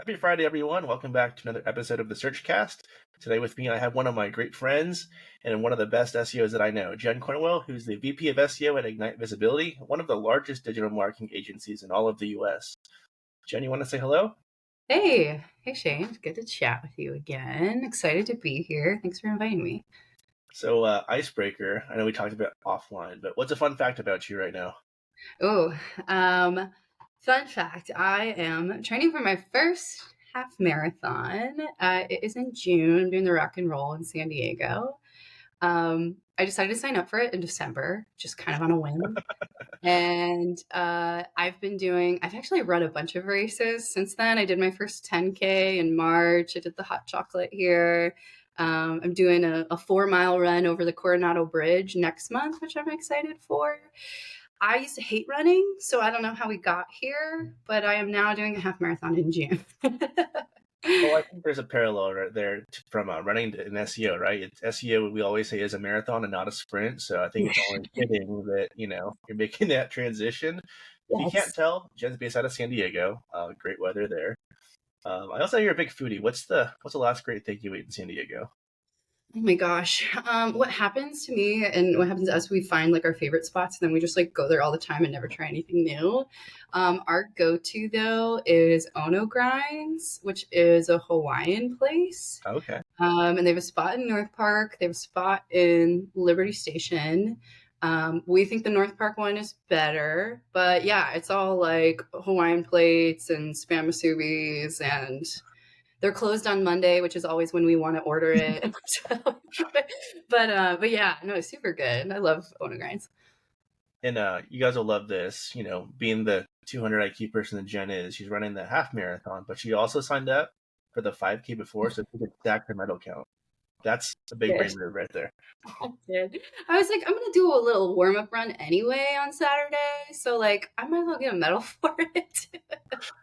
Happy Friday, everyone. Welcome back to another episode of the Searchcast. Today with me, I have one of my great friends and one of the best SEOs that I know, Jen Cornwell, who's the VP of SEO at Ignite Visibility, one of the largest digital marketing agencies in all of the US. Jen, you want to say hello? Hey Shane, good to chat with you again. Excited to be here. Thanks for inviting me. So, icebreaker, I know we talked about offline, but what's a fun fact about you right now? Oh, um, Fun fact, I am training for my first half marathon. It is in June. I'm doing the rock and roll in San Diego. I decided to sign up for it in December, just kind of on a whim. And I've actually run a bunch of races since then. I did my first 10K in March. I did the hot chocolate here. I'm doing a 4 mile run over the Coronado Bridge next month, which I'm excited for. I used to hate running, so I don't know how we got here, but I am now doing a half marathon in June. Well, I think there's a parallel right there from running to an SEO, right? SEO, we always say, is a marathon and not a sprint. So I think it's only fitting that, you're making that transition. If you can't Yes. tell, Jen's based out of San Diego. Great weather there. I also know you're a big foodie. What's the last great thing you ate in San Diego? Oh my gosh. What happens to me and what happens to us, we find like our favorite spots and then we just like go there all the time and never try anything new. Our go-to though is Ono Grinds, which is a Hawaiian place. Okay. And they have a spot in North Park. They have a spot in Liberty Station. We think the North Park one is better, but yeah, it's all like Hawaiian plates and spam musubis, and they're closed on Monday, which is always when we want to order it. But yeah, no, it's super good. I love Ono Grinds. And you guys will love this. Being the 200 IQ person that Jen is, she's running the half marathon, but she also signed up for the 5K before, so she could stack her medal count. That's a big brain Good. move right there. Did. I was like, I'm gonna do a little warm up run anyway on Saturday, so like I might as well get a medal for it.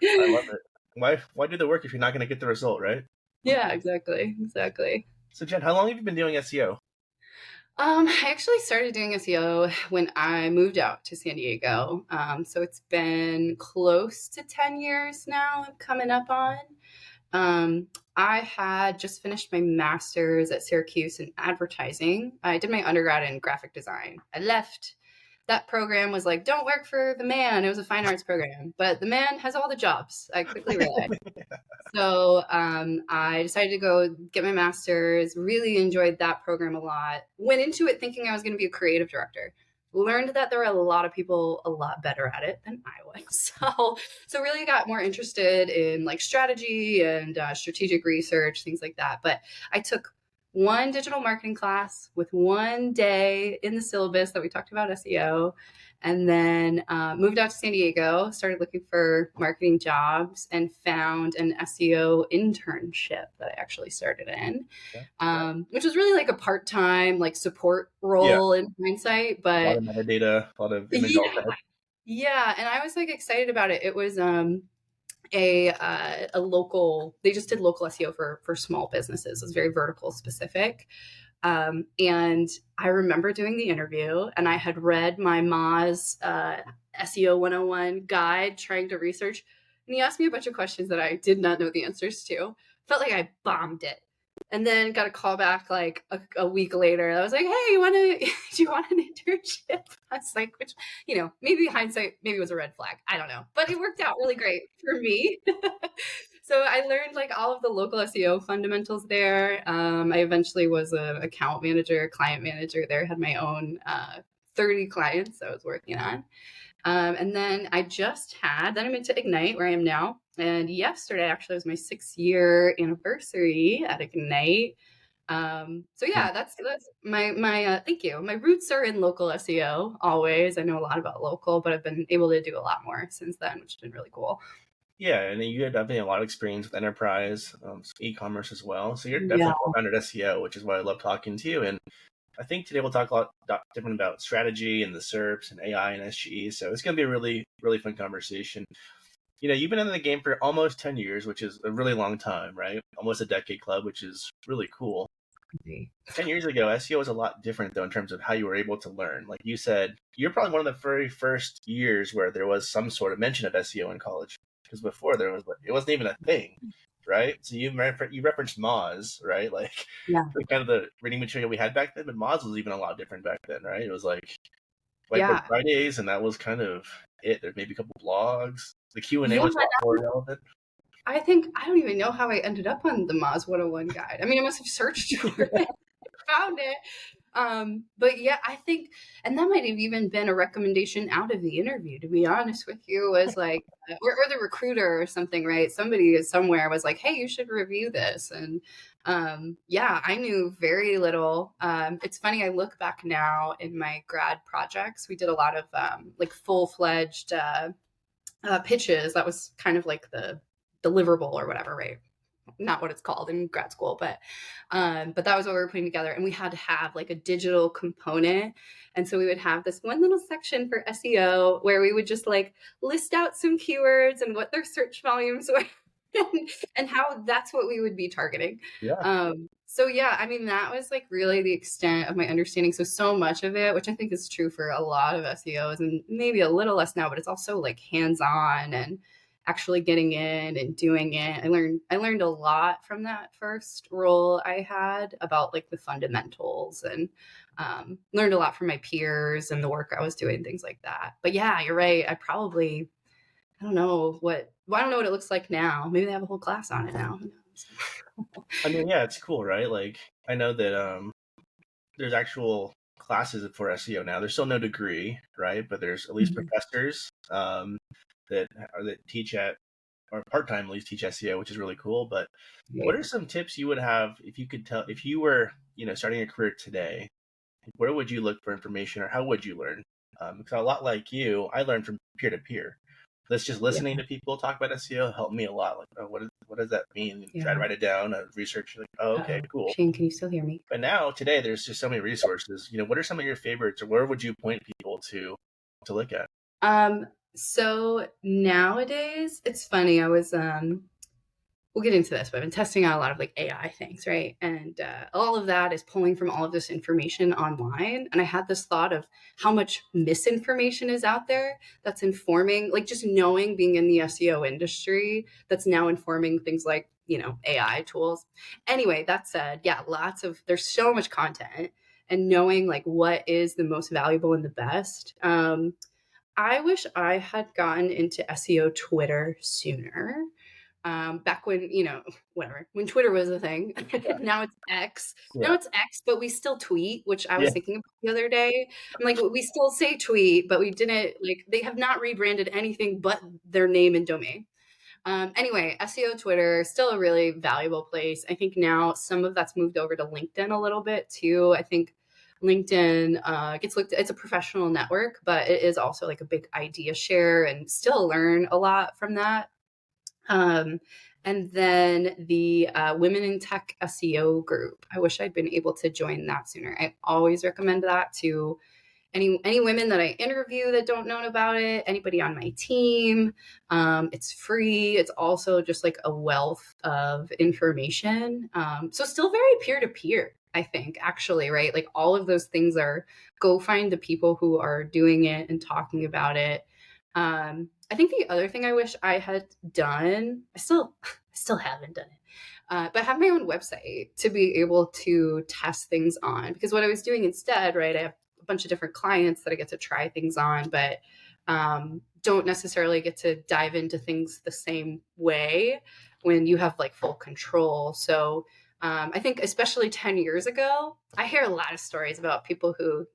I love it. Why do the work if you're not going to get the result, right? Yeah, exactly. So Jen, how long have you been doing SEO? I actually started doing SEO when I moved out to San Diego. So it's been close to 10 years now, I'm coming up on. I had just finished my master's at Syracuse in advertising. I did my undergrad in graphic design. I left. That program was like, don't work for the man. It was a fine arts program, but the man has all the jobs. I quickly realized. So I decided to go get my master's, really enjoyed that program a lot. Went into it thinking I was going to be a creative director. Learned that there were a lot of people a lot better at it than I was. So really got more interested in like strategy and strategic research, things like that. But I took one digital marketing class with one day in the syllabus that we talked about SEO, and then moved out to San Diego, started looking for marketing jobs, and found an SEO internship that I actually started in, Yeah. which was really like a part-time like support Yeah. role in hindsight. A lot But of metadata, a lot of image alt yeah, text. yeah, and I was like excited about it. It was a local. They just did local SEO for small businesses. It was very vertical specific. And I remember doing the interview, and I had read my Ma's SEO 101 guide trying to research. And he asked me a bunch of questions that I did not know the answers to. Felt like I bombed it. And then got a call back like a week later. I was like, "Hey, do you want an internship?" I was like, which, maybe hindsight, maybe it was a red flag. I don't know, but it worked out really great for me. So I learned like all of the local SEO fundamentals there. I eventually was an account manager, client manager there, had my own 30 clients I was working on. And then then I went to Ignite where I am now. And yesterday actually was my 6 year anniversary at Ignite. So yeah, that's my thank you. My roots are in local SEO always. I know a lot about local, but I've been able to do a lot more since then, which has been really cool. Yeah, and then you had definitely a lot of experience with enterprise, e-commerce as well. So you're Yeah. definitely well-rounded SEO, which is why I love talking to you. And I think today we'll talk a lot different about strategy and the SERPs and AI and SGE. So it's going to be a really, really fun conversation. You've been in the game for almost 10 years, which is a really long time, right? Almost a decade club, which is really cool. 10 years ago, SEO was a lot different, though, in terms of how you were able to learn. Like you said, you're probably one of the very first years where there was some sort of mention of SEO in college. because before it wasn't even a thing, right? So you referenced Moz, right? Like Yeah. the kind of the reading material we had back then, but Moz was even a lot different back then, right? It was like Whiteboard Yeah. Fridays, and that was kind of it. There's maybe a couple blogs. The Q&A Yeah. was a lot more relevant. I think I don't even know how I ended up on the Moz 101 guide. I mean, I must have searched for it, found it. But yeah, I think, and that might have even been a recommendation out of the interview, to be honest with you, was like, or the recruiter or something, right? Somebody somewhere was like, hey, you should review this. And yeah, I knew very little. It's funny, I look back now in my grad projects, we did a lot of like full-fledged pitches. That was kind of like the deliverable or whatever, right? Not what it's called in grad school, but that was what we were putting together, and we had to have like a digital component. And so we would have this one little section for SEO where we would just like list out some keywords and what their search volumes were and how that's what we would be targeting. Yeah. So yeah, I mean, that was like really the extent of my understanding. So much of it, which I think is true for a lot of SEOs and maybe a little less now, but it's also like hands-on and actually getting in and doing it. I learned a lot from that first role I had about like the fundamentals, and learned a lot from my peers and the work I was doing, things like that. But yeah, you're right. I don't know what it looks like now. Maybe they have a whole class on it now. Who knows? I mean, yeah, it's cool, right? Like I know that there's actual classes for SEO now. There's still no degree, right? But there's at least professors that teach at, or part-time at least teach SEO, which is really cool. But what are some tips you would have if you were, starting a career today? Where would you look for information, or how would you learn? Because a lot like you, I learned from peer to peer. That's just listening to people talk about SEO helped me a lot. Like, oh, what does that mean? Try to write it down, research. Like, oh, okay, cool. Shane, can you still hear me? But now today, there's just so many resources. What are some of your favorites, or where would you point people to look at? So nowadays, it's funny. I was we'll get into this, but I've been testing out a lot of like AI things, right? And all of that is pulling from all of this information online. And I had this thought of how much misinformation is out there that's informing, like just knowing, being in the SEO industry, that's now informing things like, AI tools. Anyway, that said, yeah, there's so much content, and knowing like what is the most valuable and the best. I wish I had gotten into SEO Twitter sooner. Back when, when Twitter was a thing. Now it's X. Yeah. Now it's X, but we still tweet, which I was Yeah. thinking about the other day. I'm like, we still say tweet, but we didn't, like, they have not rebranded anything but their name and domain. Anyway, SEO Twitter, still a really valuable place. I think now some of that's moved over to LinkedIn a little bit too. I think LinkedIn gets looked at, it's a professional network, but it is also like a big idea share, and still learn a lot from that. And then the Women in Tech SEO group. I wish I'd been able to join that sooner. I always recommend that to any women that I interview that don't know about it, anybody on my team. It's free. It's also just like a wealth of information. So still very peer-to-peer, I think, actually, right? Like all of those things are go find the people who are doing it and talking about it. I think the other thing I wish I had done, I still haven't done it, but I have my own website to be able to test things on, because what I was doing instead, right, I have a bunch of different clients that I get to try things on, but don't necessarily get to dive into things the same way when you have like full control. So I think especially 10 years ago, I hear a lot of stories about people who,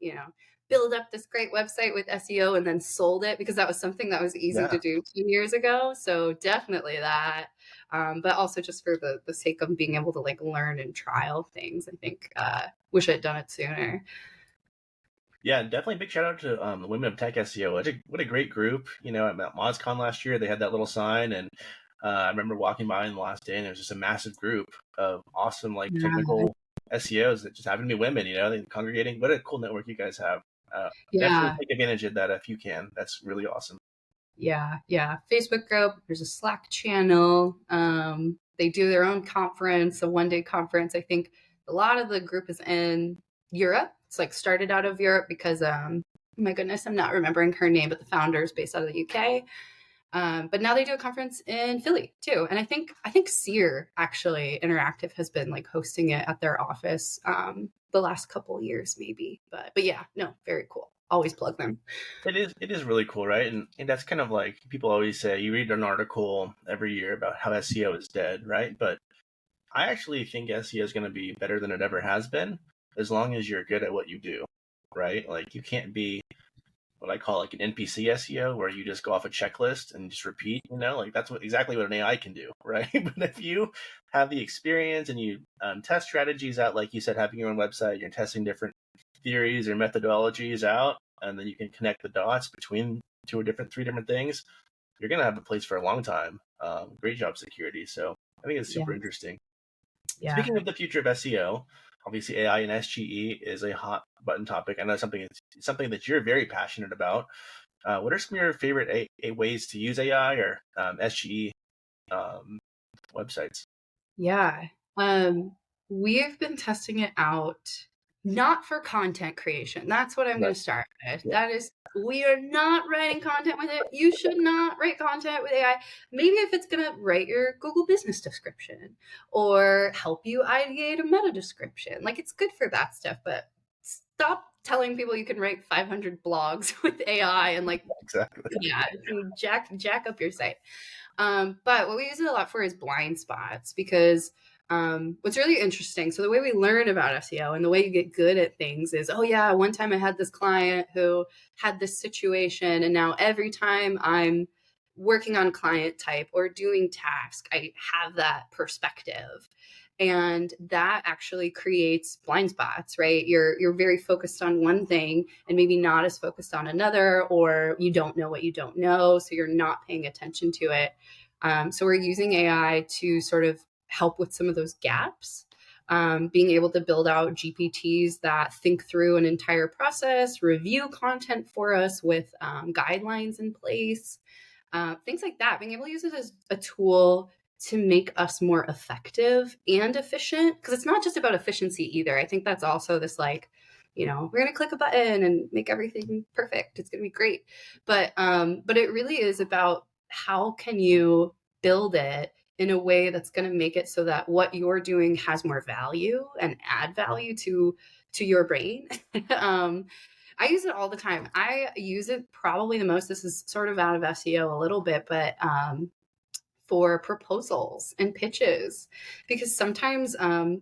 build up this great website with SEO and then sold it because that was something that was easy to do 10 years ago. So definitely that. But also just for the sake of being able to like learn and trial things, I think wish I'd done it sooner. Yeah, definitely big shout out to the Women of Tech SEO. What a great group. At MozCon last year, they had that little sign, and I remember walking by on the last day, and it was just a massive group of awesome, like technical SEOs that just happen to be women. They congregating. What a cool network you guys have. Definitely take advantage of that if you can. That's really awesome. Yeah. Facebook group. There's a Slack channel. They do their own conference, a one-day conference. I think a lot of the group is in Europe. It's like started out of Europe because, my goodness, I'm not remembering her name, but the founder is based out of the UK. But now they do a conference in Philly too, and I think Sear actually Interactive has been like hosting it at their office the last couple years maybe. But yeah, no, very cool. Always plug them. It is really cool, right? And that's kind of like people always say, you read an article every year about how SEO is dead, right? But I actually think SEO is going to be better than it ever has been, as long as you're good at what you do, right? Like you can't be what I call like an NPC SEO, where you just go off a checklist and just repeat. Like that's exactly what an AI can do, right? But if you have the experience and you test strategies out, like you said, having your own website, you're testing different theories or methodologies out, and then you can connect the dots between three different things, you're gonna have a place for a long time. Great job, security. So I think it's Yeah, super interesting. yeah. Speaking of the future of SEO, obviously AI and SGE is a hot button topic. I know something that you're very passionate about. What are some of your favorite ways to use AI or SGE um, websites? Yeah. We've been testing it out not for content creation. That's what I'm going Right. to start with. Yeah. That is, we are not writing content with it. You should not write content with AI. Maybe if it's going to write your Google business description or help you ideate a meta description. Like it's good for that stuff, but stop telling people you can write 500 blogs with AI and like, Exactly. yeah, jack up your site. But what we use it a lot for is blind spots because what's really interesting. So the way we learn about SEO and the way you get good at things is, oh yeah, one time I had this client who had this situation, and now every time I'm working on client type or doing task, I have that perspective. And that actually creates blind spots, right? You're very focused on one thing and maybe not as focused on another, or you don't know what you don't know, so you're not paying attention to it. So we're using AI to sort of help with some of those gaps. Being able to build out GPTs that think through an entire process, review content for us with guidelines in place, things like that. Being able to use it as a tool to make us more effective and efficient, because it's not just about efficiency either. I think that's also this like, we're going to click a button and make everything perfect. It's going to be great. But it really is about how can you build it in a way that's going to make it so that what you're doing has more value and add value to your brain. I use it all the time. I use it probably the most. This is sort of out of SEO a little bit, but for proposals and pitches, because sometimes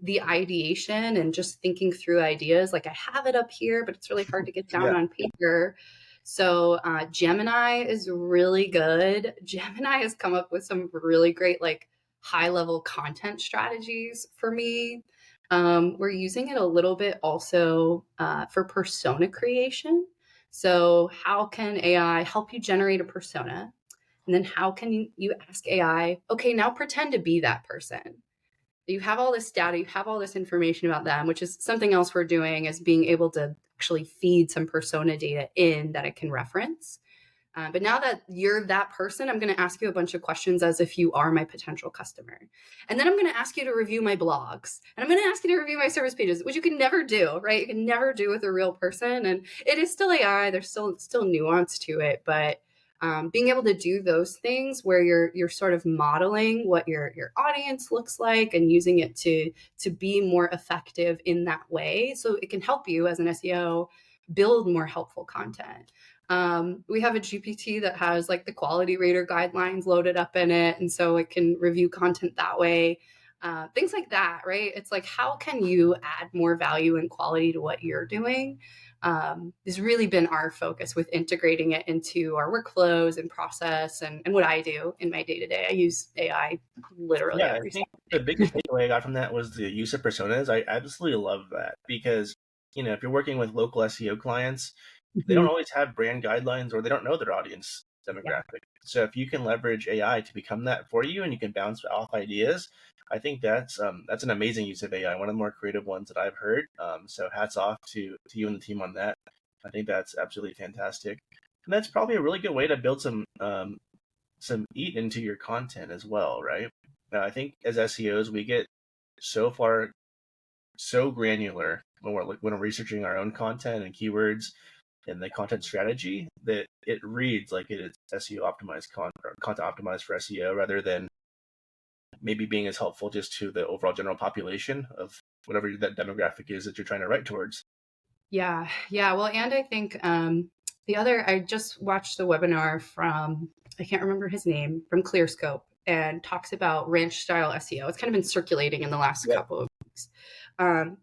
the ideation and just thinking through ideas, like I have it up here, but it's really hard to get down Yeah. on paper. So Gemini is really good. Gemini has come up with some really great, like high level content strategies for me. We're using it a little bit also for persona creation. So, how can AI help you generate a persona? And then how can you ask AI, okay, now pretend to be that person. You have all this data, you have all this information about them, which is something else we're doing, is being able to actually feed some persona data in that it can reference. But now that you're that person, I'm going to ask you a bunch of questions as if you are my potential customer. And then I'm going to ask you to review my blogs. And I'm going to ask you to review my service pages, which you can never do, right? You can never do with a real person. And it is still AI. There's still nuance to it. But being able to do those things where you're sort of modeling what your audience looks like and using it to be more effective in that way, so it can help you as an SEO build more helpful content. We have a GPT that has like the quality rater guidelines loaded up in it, and so it can review content that way. Things like that, right? It's like, how can you add more value and quality to what you're doing? Has really been our focus with integrating it into our workflows and process and what I do in my day to day. I use AI literally Yeah, I every think single the biggest takeaway I got from that was the use of personas. I absolutely love that because, if you're working with local SEO clients, day. they don't always have brand guidelines or they don't know their audience Yeah. demographic. So if you can leverage AI to become that for you and you can bounce off ideas, I think that's an amazing use of AI. One of the more creative ones that I've heard. So hats off to you and the team on that. I think that's absolutely fantastic, and that's probably a really good way to build some eat into your content as well, right? Now, I think as SEOs we get so far so granular when we're researching our own content and keywords. and the content strategy, that it reads like it is SEO optimized content optimized for SEO, rather than maybe being as helpful just to the overall general population of whatever that demographic is that you're trying to write towards. Yeah, yeah. Well, and I think I just watched the webinar from, I can't remember his name, from ClearScope, and talks about ranch style SEO. It's kind of been circulating in the last Yep. couple of weeks.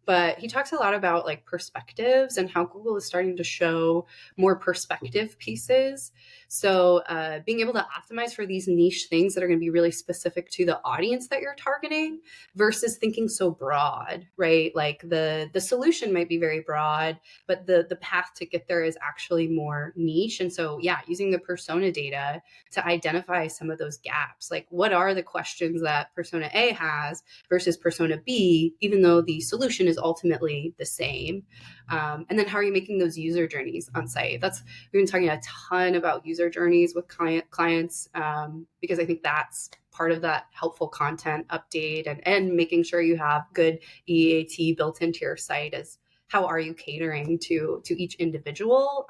But he talks a lot about like perspectives and how Google is starting to show more perspective pieces. So being able to optimize for these niche things that are going to be really specific to the audience that you're targeting versus thinking so broad, right? Like the solution might be very broad, but the path to get there is actually more niche. And so yeah, using the persona data to identify some of those gaps, like what are the questions that persona A has versus persona B, even though the solution is ultimately the same. And then how are you making those user journeys on site? We've been talking a ton about user journeys with clients, because I think that's part of that helpful content update, and making sure you have good EAT built into your site as how are you catering to each individual,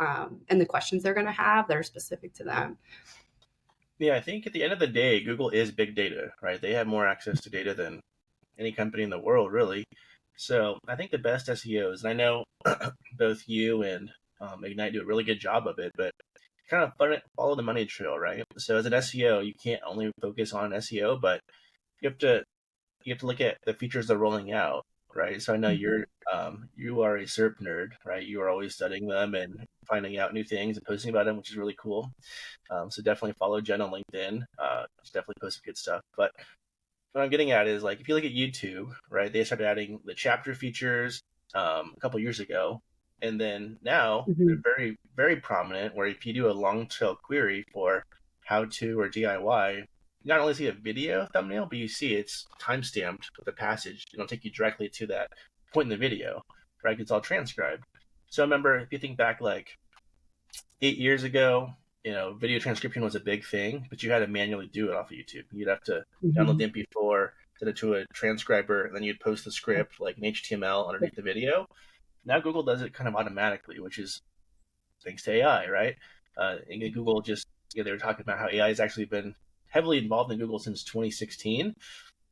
and the questions they're going to have that are specific to them. Yeah, I think at the end of the day, Google is big data, right? They have more access to data than any company in the world, really. So I think the best SEOs, and I know both you and Ignite do a really good job of it, but kind of follow the money trail, right? So as an SEO, you can't only focus on SEO, but you have to look at the features they're rolling out, right? So I know you are a SERP nerd, right? You are always studying them and finding out new things and posting about them, which is really cool. So definitely follow Jen on LinkedIn. She's definitely posting good stuff. But what I'm getting at is, like, if you look at YouTube, right? They started adding the chapter features a couple years ago, and then now they're Mhm. very, very prominent. Where if you do a long tail query for how to or DIY, you not only see a video thumbnail, but you see it's time stamped with a passage. It'll take you directly to that point in the video, right? It's all transcribed. So I remember, if you think back, like 8 years ago, video transcription was a big thing, but you had to manually do it off of YouTube. You'd have to download Mhm. the MP4, send it to a transcriber, and then you'd post the script like in HTML underneath the video. Now Google does it kind of automatically, which is thanks to AI, right? And Google just, they were talking about how AI has actually been heavily involved in Google since 2016.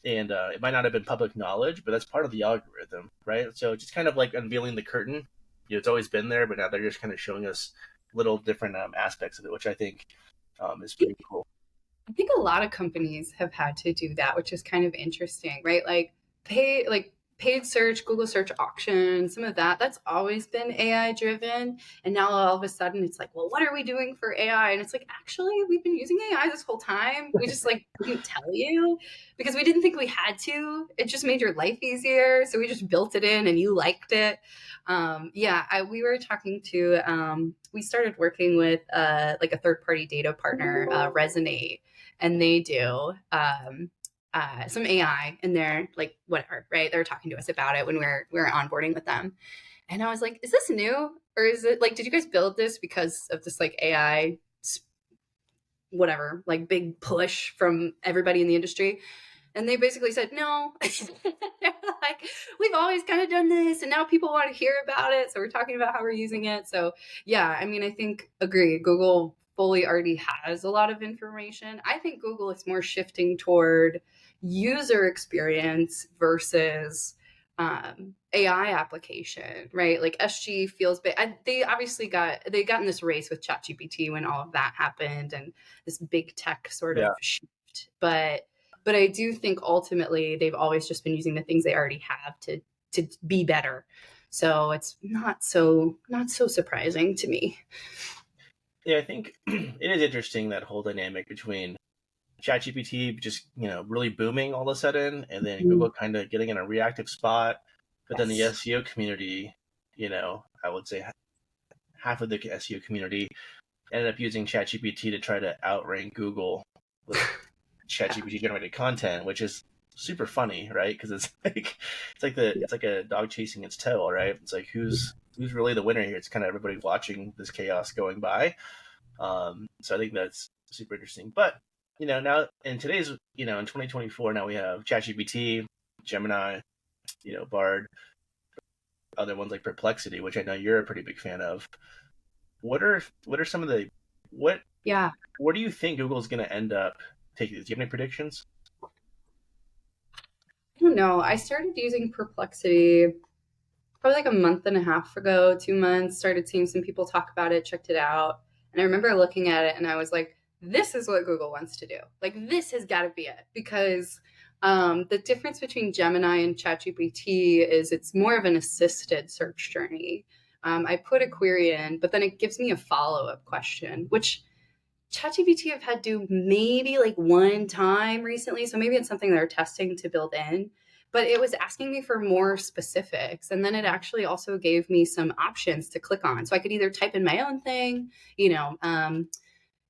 And it might not have been public knowledge, but that's part of the algorithm, right? So just kind of like unveiling the curtain. It's always been there, but now they're just kind of showing us little different aspects of it, which I think is pretty cool. I think a lot of companies have had to do that, which is kind of interesting, right? Like paid search, Google search auction, some of that's always been AI driven. And now all of a sudden it's like, well, what are we doing for AI? And it's like, actually, we've been using AI this whole time. We just like didn't tell you because we didn't think we had to. It just made your life easier. So we just built it in and you liked it. We were talking to, we started working with like a third party data partner, Resonate, and they do some AI in there, like whatever, right? They're talking to us about it when we're onboarding with them, and I was like, "Is this new, or is it like, did you guys build this because of this like AI, whatever, like big push from everybody in the industry?" And they basically said, no. They're like, we've always kind of done this, and now people want to hear about it. So we're talking about how we're using it. So yeah, I mean, I think agree. Google fully already has a lot of information. I think Google is more shifting toward user experience versus AI application, right? Like SG feels big. They obviously got in this race with ChatGPT when all of that happened, and this big tech sort of Yeah. shift. But I do think ultimately they've always just been using the things they already have to be better. So it's not so surprising to me. Yeah, I think it is interesting, that whole dynamic between ChatGPT just, really booming all of a sudden, and then Google kind of getting in a reactive spot. But then the Yes. SEO community, I would say half of the SEO community ended up using ChatGPT to try to outrank Google with Yeah. ChatGPT generated content, which is super funny, right? Because it's like a dog chasing its tail, right? It's like who's really the winner here? It's kind of everybody watching this chaos going by. So I think that's super interesting. But now in today's, in 2024, now we have ChatGPT, Gemini, Bard, other ones like Perplexity, which I know you're a pretty big fan of. what are some of the what Yeah. where do you think Google's going to end up taking this? Do you have any predictions? I don't know. I started using Perplexity probably like a month and a half ago, 2 months, started seeing some people talk about it, checked it out. And I remember looking at it and I was like, this is what Google wants to do. Like, this has got to be it. Because the difference between Gemini and ChatGPT is it's more of an assisted search journey. I put a query in, but then it gives me a follow up question, which ChatGPT I've had do maybe like one time recently. So maybe it's something they're testing to build in. But it was asking me for more specifics. And then it actually also gave me some options to click on. So I could either type in my own thing, you know,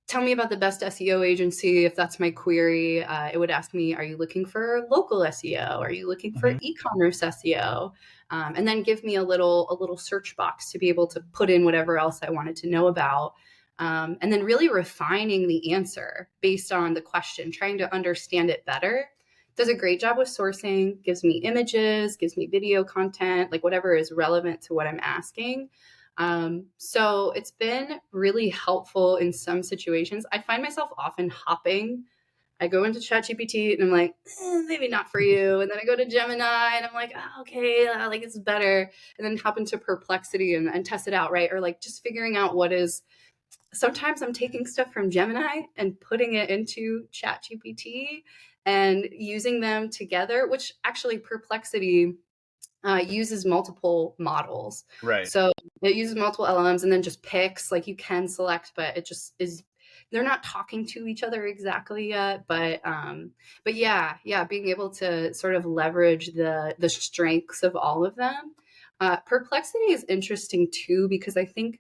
tell me about the best SEO agency. If that's my query, it would ask me, are you looking for local SEO? Are you looking for Hmm. e-commerce SEO? And then give me a little search box to be able to put in whatever else I wanted to know about. And then really refining the answer based on the question, trying to understand it better. Does a great job with sourcing, gives me images, gives me video content, like whatever is relevant to what I'm asking. So it's been really helpful in some situations. I find myself often hopping. I go into ChatGPT and I'm like, maybe not for you. And then I go to Gemini and I'm like, oh, okay, like it's better. And then hop into Perplexity and test it out, right? Or like just figuring out what is. Sometimes I'm taking stuff from Gemini and putting it into ChatGPT and using them together, which actually Perplexity uses multiple models. Right. So it uses multiple LLMs and then just picks, like you can select, but it just is, they're not talking to each other exactly yet. But yeah, being able to sort of leverage the strengths of all of them. Perplexity is interesting too, because I think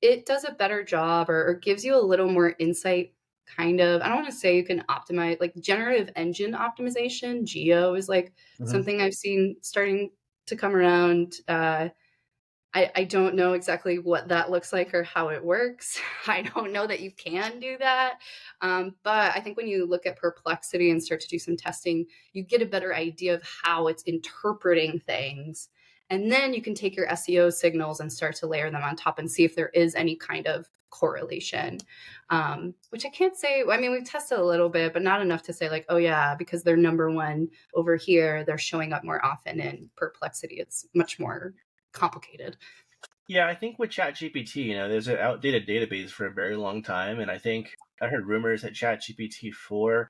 it does a better job or gives you a little more insight. Kind of, I don't want to say you can optimize like generative engine optimization. Geo is like Hmm. something I've seen starting to come around. I don't know exactly what that looks like or how it works. I don't know that you can do that. But I think when you look at Perplexity and start to do some testing, you get a better idea of how it's interpreting things. And then you can take your SEO signals and start to layer them on top and see if there is any kind of correlation. Which I can't say. I mean, we've tested a little bit, but not enough to say, like, oh, yeah, because they're number one over here, they're showing up more often in Perplexity. It's much more complicated. Yeah, I think with ChatGPT, there's an outdated database for a very long time, and I think I heard rumors that ChatGPT 4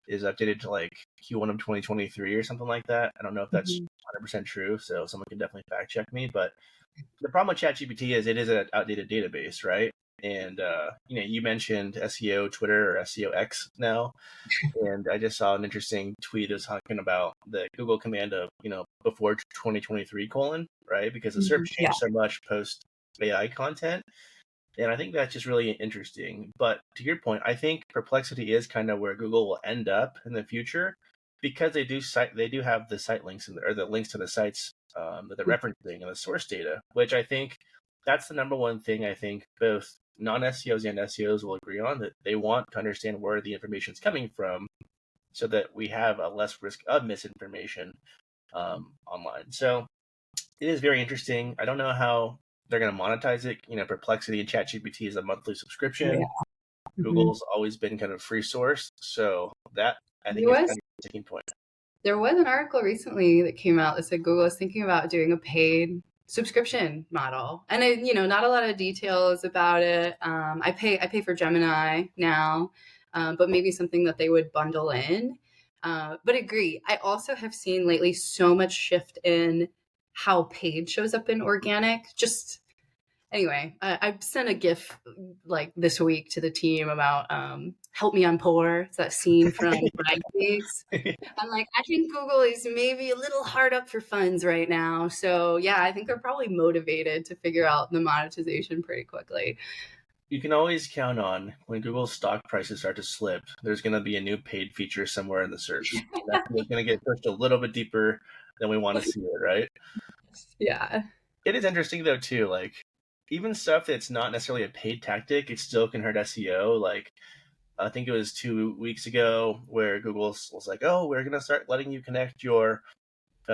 is updated to like Q1 of 2023 or something like that. I don't know if that's Mhm. 100% true, so someone can definitely fact check me. But the problem with ChatGPT is it is an outdated database, right? And you mentioned SEO Twitter or SEO X now, and I just saw an interesting tweet that was talking about the Google command of before 2023 colon, right? Because the SERP Yeah. changed so much post AI content, and I think that's just really interesting. But to your point, I think Perplexity is kind of where Google will end up in the future because they do have the site links or the links to the sites that they're referencing and the source data, which I think that's the number one thing I think both non-SEOs and SEOs will agree on, that they want to understand where the information is coming from so that we have a less risk of misinformation online. So it is very interesting. I don't know how they're going to monetize it. Perplexity and ChatGPT is a monthly Oh, subscription. yeah. Mhm. Google's always been kind of free source, so that I There think is was kind of a sticking point. there was an article recently that came out that said Google is thinking about doing a paid subscription model, and not a lot of details about it. I pay for Gemini now, but maybe something that they would bundle in. But agree, I also have seen lately so much shift in how paid shows up in organic. Just anyway, I sent a GIF like this week to the team about "Help Me, I'm Poor." It's that scene from Bridesmaids. I'm like, I think Google is maybe a little hard up for funds right now. So yeah, I think they're probably motivated to figure out the monetization pretty quickly. You can always count on when Google's stock prices start to slip, there's going to be a new paid feature somewhere in the search. And that's going to get pushed a little bit deeper than we want to see it, right? Yeah. It is interesting though too, like even stuff that's not necessarily a paid tactic, it still can hurt SEO. Like I think it was 2 weeks ago where Google was like, "Oh, we're gonna start letting you connect your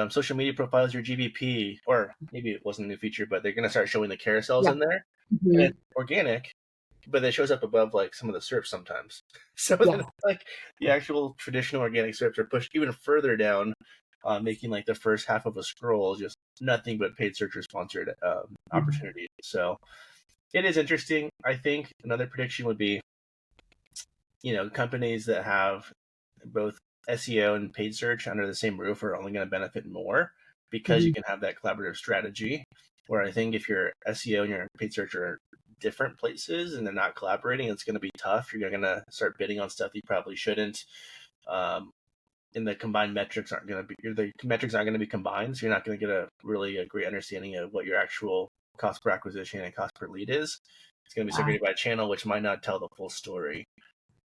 social media profiles your GBP, or maybe it wasn't a new feature, but they're going to start showing the carousels Yeah. in there, and Mhm. it's organic, but it shows up above like some of the SERPs sometimes. So then Yeah. like the actual traditional organic SERPs are pushed even further down, making like the first half of a scroll just nothing but paid searcher sponsored Mhm. opportunities. So it is interesting. I think another prediction would be, companies that have both SEO and paid search under the same roof are only going to benefit more because you Mhm. can have that collaborative strategy. Where I think if your SEO and your paid search are different places and they're not collaborating, it's going to be tough. You're going to start bidding on stuff you probably shouldn't. Um, and the combined metrics aren't going to be the metrics aren't going to be combined, so you're not going to get a great understanding of what your actual cost per acquisition and cost per lead is. It's going to be Yeah. segregated by channel, which might not tell the full story.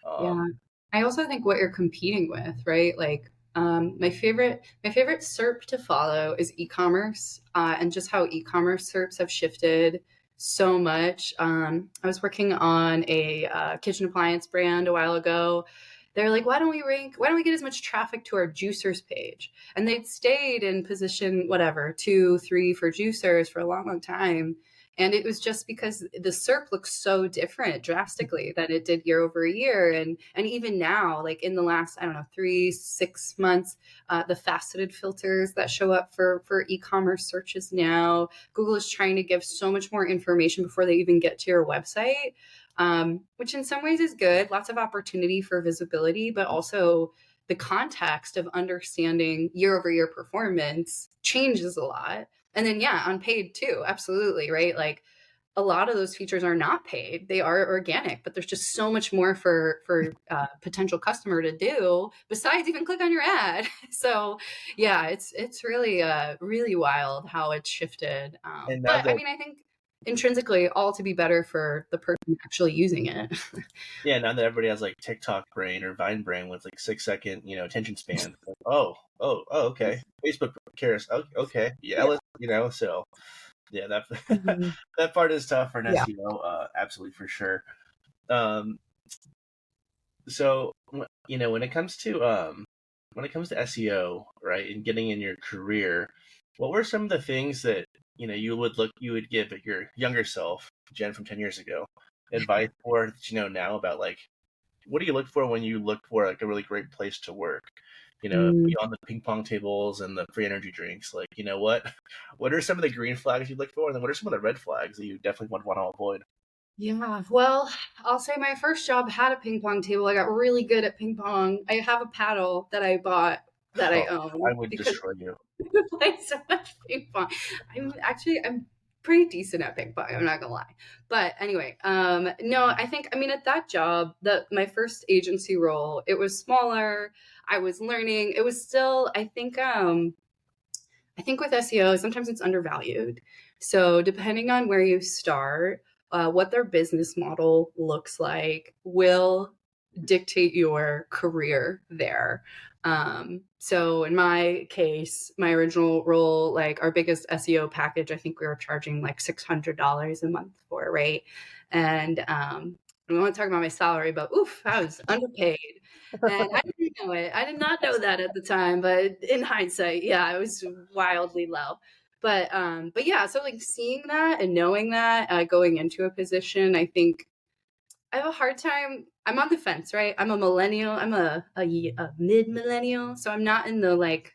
Yeah. Um, I also think what you're competing with, right? Like, my favorite SERP to follow is e-commerce, and just how e-commerce SERPs have shifted so much. I was working on a kitchen appliance brand a while ago. They're like, why don't we rank? Why don't we get as much traffic to our juicers page? And they'd stayed in position, whatever, 2, 3 for juicers for a long, long time. And it was just because the SERP looks so different drastically than it did year over year. And even now, like in the last, I don't know, 3, 6 months, the faceted filters that show up for e-commerce searches now, Google is trying to give so much more information before they even get to your website, which in some ways is good. Lots of opportunity for visibility, but also the context of understanding year over year performance changes a lot. And then, yeah, on paid too. Absolutely. Right. Like a lot of those features are not paid. They are organic, but there's just so much more for potential customer to do besides even click on your ad. So yeah, it's really really wild how it's shifted. and now But I that mean, I think intrinsically all to be better for the person actually using it. Yeah, now that everybody has like TikTok brain or Vine brain with like 6 second, attention span. Like, oh, okay. Facebook cares. Okay, yeah, Yeah. So yeah, that Mhm. that part is tough for an Yeah. SEO, absolutely for sure. Um, so when it comes to SEO, right, and getting in your career, what were some of the things that you would give your younger self, Jen from 10 years ago, advice for that now about like what do you look for when you look for like a really great place to work? Mm. Beyond the ping pong tables and the free energy drinks, like what what are some of the green flags you look for, and then what are some of the red flags that you definitely would want to avoid? Yeah, well, I'll say my first job had a ping pong table. I got really good at ping pong. I have a paddle that I bought that I Oh, I own would because destroy you. I play so much ping pong. I'm pretty decent at ping pong, I'm not gonna lie. But anyway, no, I mean at that job, my first agency role, it was smaller. I was learning. It was still, I think with SEO, sometimes it's undervalued. So, depending on where you start, what their business model looks like will dictate your career there. So, in my case, my original role, like our biggest SEO package, I think we were charging like $600 a month for, right? And we won't talk about my salary, but oof, I was underpaid. And I didn't know it. I did not know that at the time, but in hindsight, yeah, it was wildly low. But yeah, so like seeing that and knowing that going into a position, I think I have a hard time. I'm on the fence, right? I'm a millennial. I'm a mid millennial, so I'm not in the like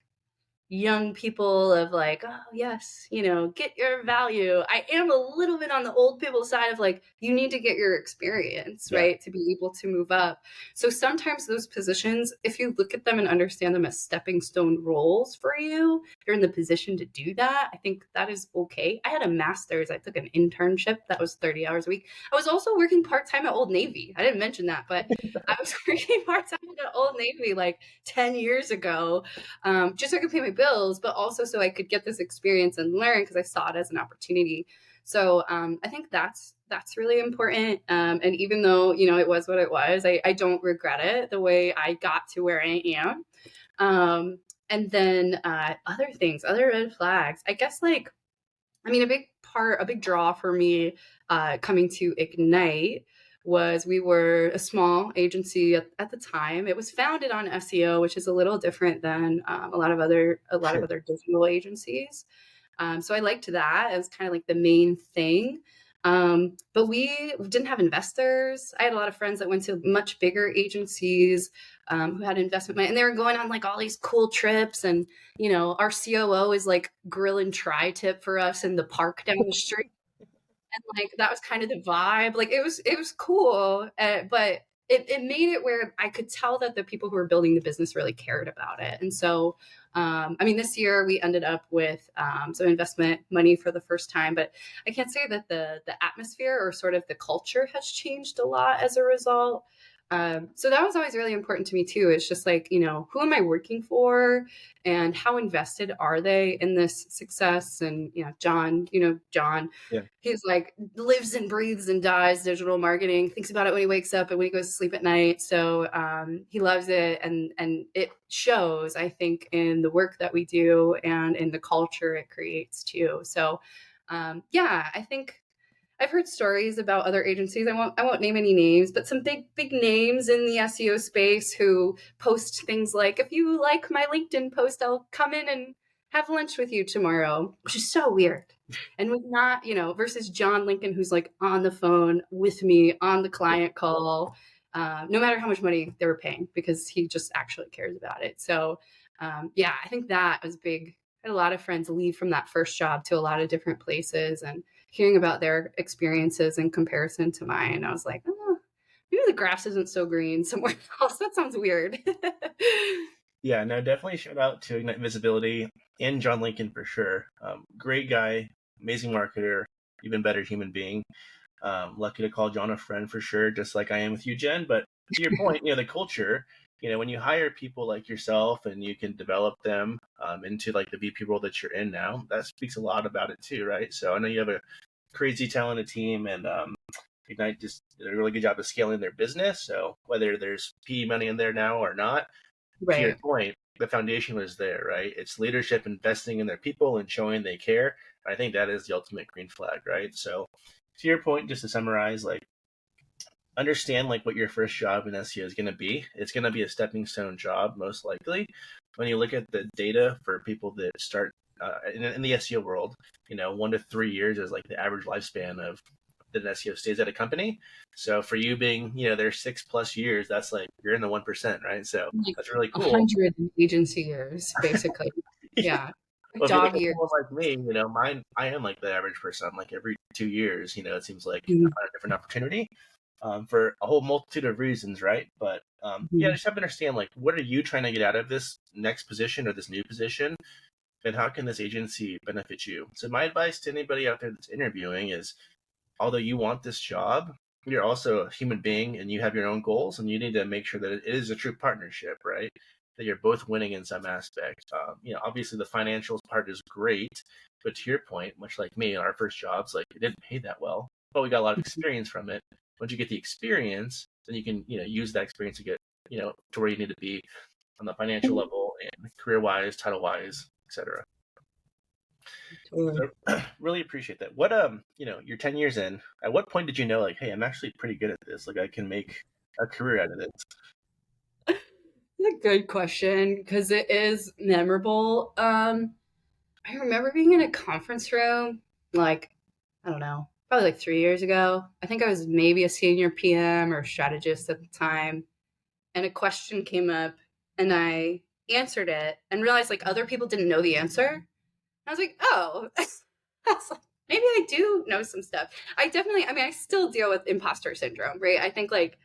young people of like, oh yes, get your value. I am a little bit on the old people side of like, you need to get your experience, Yeah, right, to be able to move up. So sometimes those positions, if you look at them and understand them as stepping stone roles for you, you're in the position to do that. I think that is okay. I had a master's. I took an internship that was 30 hours a week. I was also working part-time at Old Navy. I didn't mention that, but I was working part-time at Old Navy like 10 years ago, just so I could pay my bills, but also so I could get this experience and learn because I saw it as an opportunity. So I think that's really important. And even though it was what it was, I don't regret it the way I got to where I am. And then other things, other red flags. I guess a big draw for me coming to Ignite was we were a small agency at the time. It was founded on SEO, which is a little different than a lot of other Sure. digital agencies. So I liked that. It was kind of like the main thing. But we didn't have investors. I had a lot of friends that went to much bigger agencies who had investment money, and they were going on like all these cool trips. And our COO is like grilling tri-tip for us in the park down the street, and like that was kind of the vibe. Like it was cool, but it made it where I could tell that the people who were building the business really cared about it. And so I mean, this year we ended up with some investment money for the first time, but I can't say that the atmosphere or sort of the culture has changed a lot as a result. So that was always really important to me too. It's just like, who am I working for, and how invested are they in this success? And John, Yeah. he's like lives and breathes and dies digital marketing, thinks about it when he wakes up and when he goes to sleep at night. So he loves it, and it shows, I think, in the work that we do and in the culture it creates too. So yeah, I think I've heard stories about other agencies. I won't name any names, but some big names in the SEO space who post things like, if you like my LinkedIn post, I'll come in and have lunch with you tomorrow, which is so weird. And with not, versus John Lincoln, who's like on the phone with me on the client call, no matter how much money they were paying, because he just actually cares about it. So yeah, I think that was big. I had a lot of friends leave from that first job to a lot of different places, and hearing about their experiences in comparison to mine, I was like, oh, maybe the grass isn't so green somewhere else. That sounds weird. Yeah, no, definitely shout out to Ignite Visibility and John Lincoln for sure. Great guy, amazing marketer, even better human being. Lucky to call John a friend for sure, just like I am with you, Jen. But to your point, the culture, when you hire people like yourself and you can develop them into like the VP role that you're in now, that speaks a lot about it too, right? So I know you have a crazy talented team, and Ignite just did a really good job of scaling their business. So whether there's PE money in there now or not, to your Right. point, the foundation was there, right? It's leadership investing in their people and showing they care. I think that is the ultimate green flag, right? So to your point, just to summarize, like understand like what your first job in SEO is going to be. It's going to be a stepping stone job, most likely. When you look at the data for people that start in the SEO world, 1 to 3 years is like the average lifespan of that an SEO stays at a company. So for you being, there's 6+ years, that's like you're in the 1%, right? So Like that's really cool. 100 agency years, basically. Yeah. Well, if you look Dog at years. someone like me, mine, I am like the average person. I'm like every 2 years, it seems like I Mhm. find a different opportunity for a whole multitude of reasons, right? But yeah, Mhm. just have to understand like what are you trying to get out of this next position or this new position, and how can this agency benefit you? So my advice to anybody out there that's interviewing is, although you want this job, you're also a human being and you have your own goals, and you need to make sure that it is a true partnership, right? That you're both winning in some aspect. Obviously the financials part is great, but to your point, much like me, our first jobs, like it didn't pay that well, but we got a lot of experience from it. Once you get the experience, then you can, use that experience to get, to where you need to be on the financial level and career wise, title wise, etc. Totally. So really appreciate that. What you're 10 years in. At what point did you know like, hey, I'm actually pretty good at this. Like I can make a career out of this. That's a good question because it is memorable. I remember being in a conference room, like, I don't know, probably like 3 years ago. I think I was maybe a senior PM or strategist at the time. And a question came up, and I answered it and realized like other people didn't know the answer. I was like, oh, I was like, maybe I do know some stuff. I mean, I still deal with imposter syndrome, right? I think like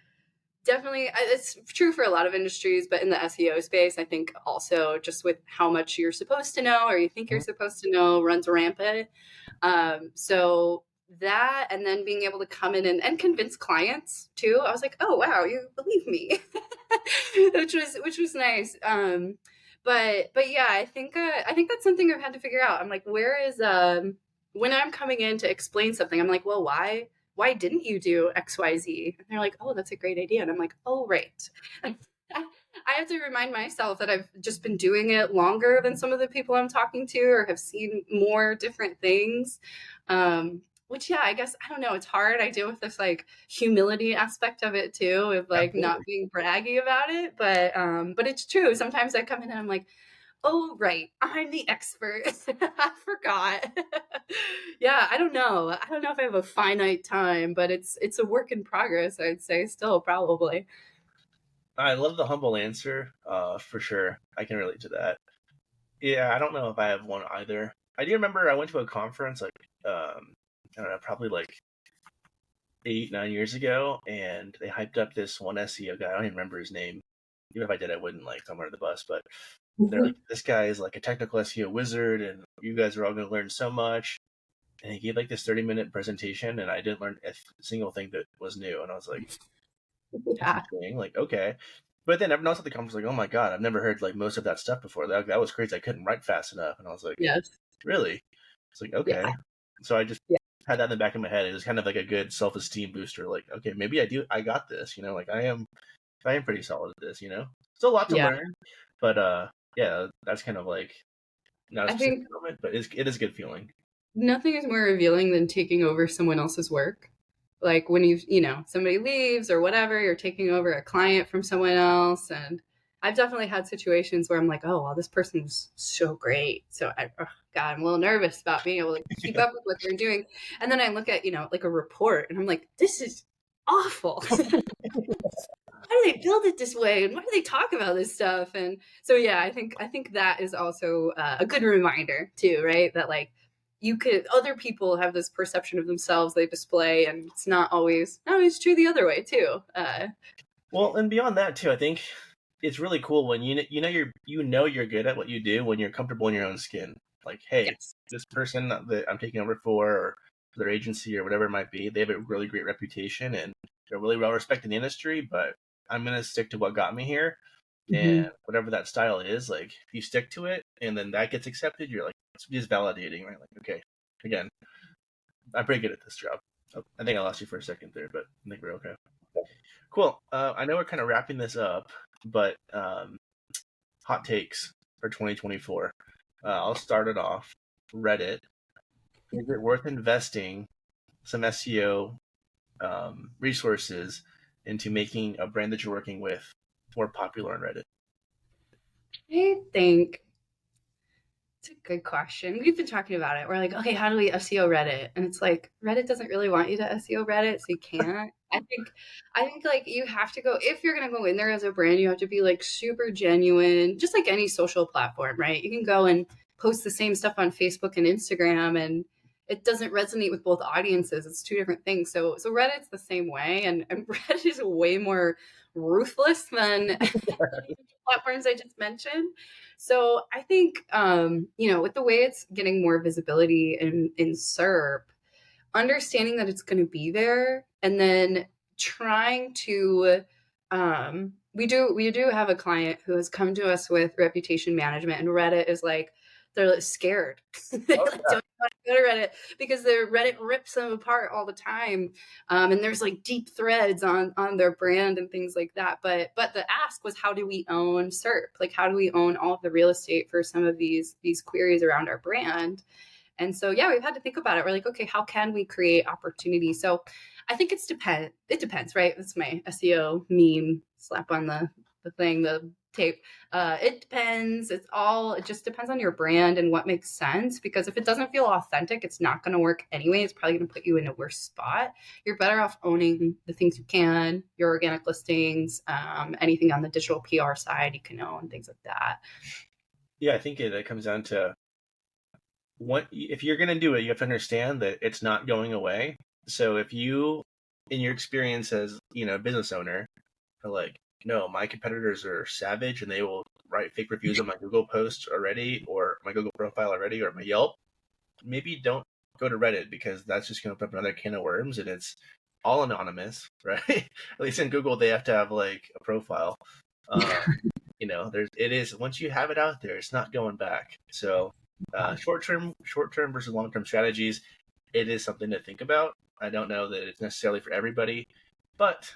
definitely it's true for a lot of industries, but in the SEO space, I think also just with how much you're supposed to know or you think you're supposed to know runs rampant. So that, and then being able to come in and convince clients too, I was like, oh wow, you believe me, which was nice. But yeah, I think that's something I've had to figure out. I'm like, where is when I'm coming in to explain something, I'm like, well, why didn't you do XYZ? And they're like, oh, that's a great idea. And I'm like, oh, right. I have to remind myself that I've just been doing it longer than some of the people I'm talking to or have seen more different things. which, yeah, I guess, I don't know, it's hard. I deal with this like humility aspect of it too, of like not Absolutely. being braggy about it. But it's true. Sometimes I come in and I'm like, oh, right, I'm the expert. I forgot. Yeah, I don't know. I don't know if I have a finite time, but it's a work in progress, I'd say, still, probably. I love the humble answer, for sure. I can relate to that. Yeah, I don't know if I have one either. I do remember I went to a conference like I don't know, probably like 8, 9 years ago, and they hyped up this one SEO guy. I don't even remember his name. Even if I did, I wouldn't like throw him under the bus. But they're like, this guy is like a technical SEO wizard, and you guys are all going to learn so much. And he gave like this 30-minute presentation, and I didn't learn a single thing that was new. And I was like, Yeah, interesting, like okay. But then everyone else at the conference was like, oh my god, I've never heard like most of that stuff before. That was crazy. I couldn't write fast enough, and I was like, yes, really? It's like yeah, okay. So I just yeah, had that in the back of my head. It was kind of like a good self-esteem booster. Like, okay, maybe I got this. Like I am pretty solid at this. Still a lot to yeah. learn, but yeah, that's kind of like not a I specific think moment, but it is a good feeling. nothing is more revealing than taking over someone else's work. Like when somebody leaves or whatever, you're taking over a client from someone else. And I've definitely had situations where I'm like, oh, well, this person's so great. So God, I'm a little nervous about being able to keep up with what they're doing. And then I look at, like a report and I'm like, this is awful. How do they build it this way, and why do they talk about this stuff? And so, yeah, I think that is also a good reminder too, right? That like other people have this perception of themselves they display, and it's not always true the other way too. Well, and beyond that too, I think it's really cool when you're good at what you do when you're comfortable in your own skin. Like, hey, Yes. this person that I'm taking over for, or their agency or whatever it might be, they have a really great reputation and they're really well respected in the industry. But I'm gonna stick to what got me here, and Mm-hmm. whatever that style is, like if you stick to it and then that gets accepted, you're like it's just validating, right? Like, okay, again, I'm pretty good at this job. Oh, I think I lost you for a second there, but I think we're okay. Cool. I know we're kind of wrapping this up, but hot takes for 2024. I'll start it off. Reddit. Is it worth investing some SEO resources into making a brand that you're working with more popular on Reddit? I think it's a good question. We've been talking about it. We're like, okay, how do we SEO Reddit? And it's like Reddit doesn't really want you to SEO Reddit, so you can't. I think like you have to go if you're gonna go in there as a brand, you have to be like super genuine, just like any social platform, right? You can go and post the same stuff on Facebook and Instagram, and it doesn't resonate with both audiences. It's two different things. So Reddit's the same way, and Reddit is way more ruthless than any of the platforms I just mentioned. So I think, with the way it's getting more visibility in SERP, understanding that it's going to be there, and then trying to, we do have a client who has come to us with reputation management, and Reddit is like they're like scared. They Oh like don't want to go to Reddit because their Reddit rips them apart all the time, and there's like deep threads on their brand and things like that. But the ask was, how do we own SERP? Like, how do we own all of the real estate for some of these queries around our brand? And so, yeah, we've had to think about it. We're like, okay, how can we create opportunity? So I think it depends, right? That's my SEO meme slap on the thing, the tape. It depends. It just depends on your brand and what makes sense. Because if it doesn't feel authentic, it's not going to work anyway. It's probably going to put you in a worse spot. You're better off owning the things you can, your organic listings, anything on the digital PR side you can own, things like that. yeah, I think it comes down to what if you're going to do it, you have to understand that it's not going away. So if you, in your experience as business owner, are like, no, my competitors are savage and they will write fake reviews on my Google post already, or my Google profile already, or my Yelp, maybe don't go to Reddit because that's just going to open up another can of worms, and it's all anonymous, right? At least in Google, they have to have like a profile. Uh, it is once you have it out there, it's not going back. So short term versus long term strategies, it is something to think about. I don't know that it's necessarily for everybody, but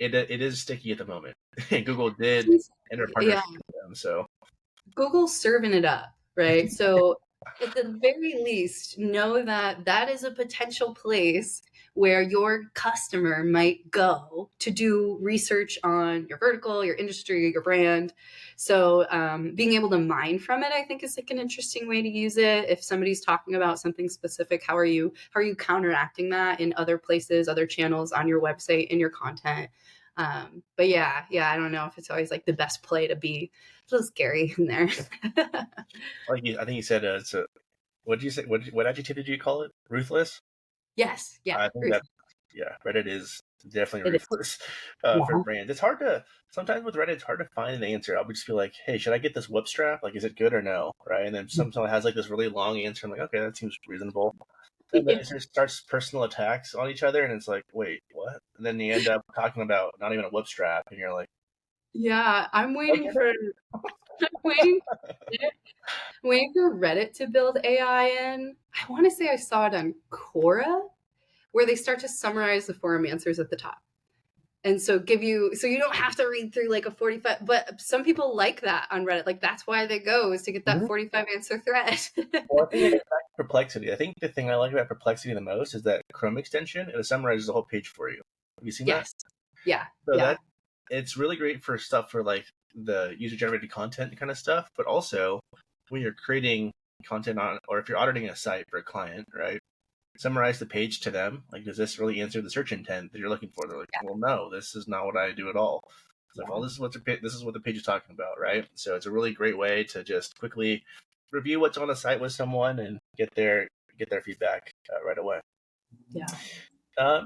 it is sticky at the moment. Google did enter Yeah, partnership with them, so Google's serving it up, right? So At the very least, know that that is a potential place where your customer might go to do research on your vertical, your industry, your brand. So being able to mine from it, I think, is like an interesting way to use it. If somebody's talking about something specific, how are you counteracting that in other places, other channels on your website, in your content? But yeah, I don't know if it's always like the best play to be. It's a little scary in there. I think you said it's a. What did you say? What adjective did you call it? Ruthless. Yes, yeah, I think Ruth. that Reddit is definitely It is. ruthless for Yeah. brands. It's hard to sometimes with Reddit. It's hard to find an answer. I'll just be like, "Hey, should I get this whip strap? Like, is it good or no?" Right? And then someone has like this really long answer. I'm like, "Okay, that seems reasonable." And then Yeah. it starts personal attacks on each other, and it's like, "Wait, what?" And then you end up talking about not even a whip strap, and you're like, Yeah, I'm waiting "Okay." for I'm waiting waiting for Reddit to build AI in. I want to say I saw it on Quora, where they start to summarize the forum answers at the top. And so give you so you don't have to read through like a 45, but some people like that on Reddit. Like that's why they go, is to get that Mhm. 45 answer thread. Well, I think it gets back to Perplexity. I think the thing I like about Perplexity the most is that Chrome extension. It summarizes the whole page for you. Have you seen that? Yes. Yeah. So Yeah. that it's really great for stuff for like the user generated content kind of stuff, but also when you're creating content on, or if you're auditing a site for a client, right? Summarize the page to them. Like, does this really answer the search intent that you're looking for? They're like, well, no, this is not what I do at all. It's like, well, this is what the page is talking about, right? So it's a really great way to just quickly review what's on the site with someone and get their feedback right away. Yeah.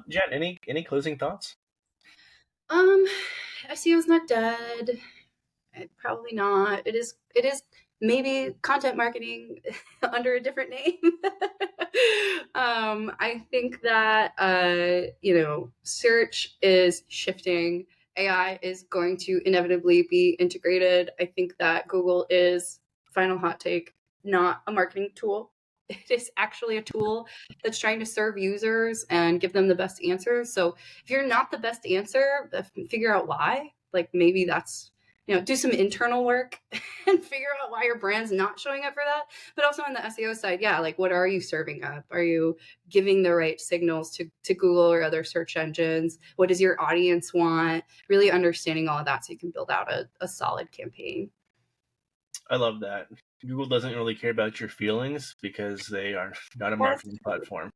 Jen, any closing thoughts? Um, SEO is not dead. Probably not. It is maybe content marketing under a different name. I think that search is shifting. AI is going to inevitably be integrated. I think that Google is, final hot take, not a marketing tool. It is actually a tool that's trying to serve users and give them the best answers. So if you're not the best answer, figure out why. Like maybe that's, do some internal work and figure out why your brand's not showing up for that. But also on the SEO side, yeah, like what are you serving up? Are you giving the right signals to Google or other search engines? What does your audience want? Really understanding all of that so you can build out a solid campaign. I love that. Google doesn't really care about your feelings because they are not a marketing platform.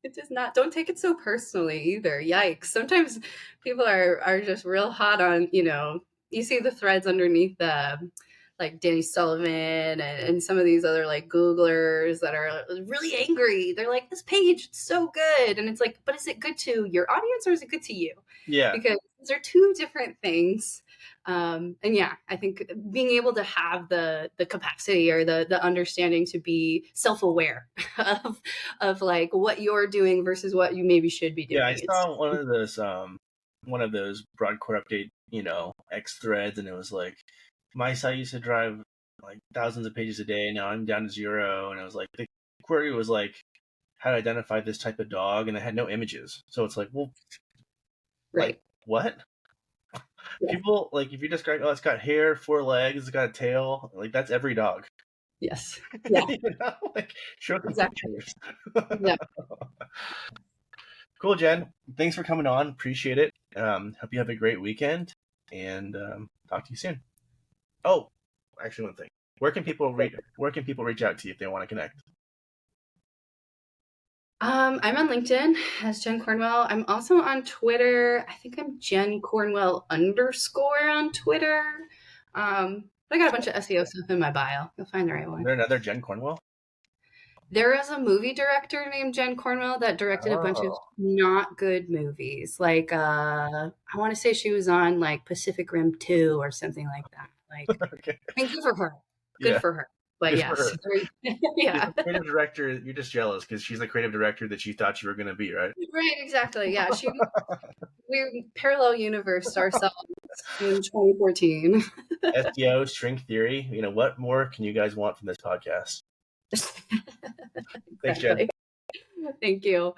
It does not. Don't take it so personally either. Yikes. Sometimes people are just real hot on, you see the threads underneath the like Danny Sullivan and some of these other like Googlers that are really angry. They're like, this page is so good. And it's like, but is it good to your audience or is it good to you? Yeah. Because those are two different things. And yeah, I think being able to have the capacity or the understanding to be self-aware of like what you're doing versus what you maybe should be doing. Yeah, I saw one of those broad core update, X threads, and it was like my site used to drive like thousands of pages a day. Now I'm down to 0, and it was like the query was like how to identify this type of dog, and it had no images. So it's like, well, Right. like what? Yeah. People like if you describe, oh, it's got hair, 4 legs, it's got a tail, like that's every dog. Yes. Yeah. Like show the Exactly. pictures. Yeah. Cool, Jen. Thanks for coming on. Appreciate it. Hope you have a great weekend, and talk to you soon. Oh, actually, one thing. Where can people reach out to you if they want to connect? I'm on LinkedIn as Jen Cornwell. I'm also on Twitter. I think I'm Jen Cornwell _ on Twitter. I got a bunch of SEO stuff in my bio. You'll find the right one. Is there another Jen Cornwell? There is a movie director named Jen Cornwell that directed a bunch of not good movies. Like I want to say she was on like Pacific Rim 2 or something like that. Like, Okay. I mean, good for her. Good for her. But Good yes, for yeah. She's the creative director. You're just jealous because she's the creative director that you thought you were going to be, right? Right, exactly. Yeah, we parallel universe ourselves in 2014. SEO, string theory. What more can you guys want from this podcast? Thanks, Jen. Thank you.